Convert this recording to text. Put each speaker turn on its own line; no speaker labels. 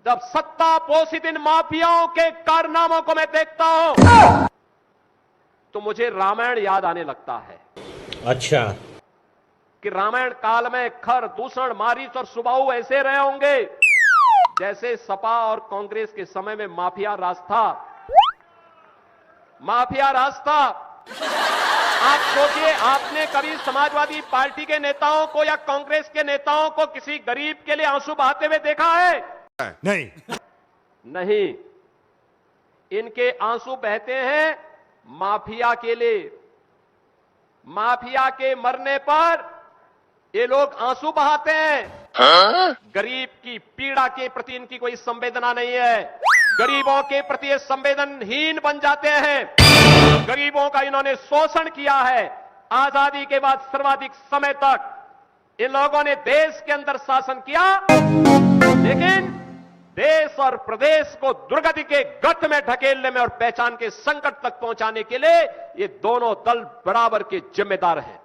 जब सत्ता पोषित इन माफियाओं के कारनामों को मैं देखता हूं तो मुझे रामायण याद आने लगता है।
अच्छा,
कि रामायण काल में खर, दूषण, मारीच और सुबाहु ऐसे रहे होंगे जैसे सपा और कांग्रेस के समय में माफिया राज था। माफिया राज था। आप सोचिए, आपने कभी समाजवादी पार्टी के नेताओं को या कांग्रेस के नेताओं को किसी गरीब के लिए आंसू बहाते हुए देखा है? नहीं। इनके आंसू बहते हैं माफिया के लिए। माफिया के मरने पर ये लोग आंसू बहाते हैं। गरीब की पीड़ा के प्रति इनकी कोई संवेदना नहीं है। गरीबों के प्रति ये संवेदनहीन बन जाते हैं। गरीबों का इन्होंने शोषण किया है। आजादी के बाद सर्वाधिक समय तक इन लोगों ने देश के अंदर शासन किया, लेकिन देश और प्रदेश को दुर्गति के गत में ढकेलने में और पहचान के संकट तक पहुंचाने के लिए ये दोनों दल बराबर के जिम्मेदार हैं।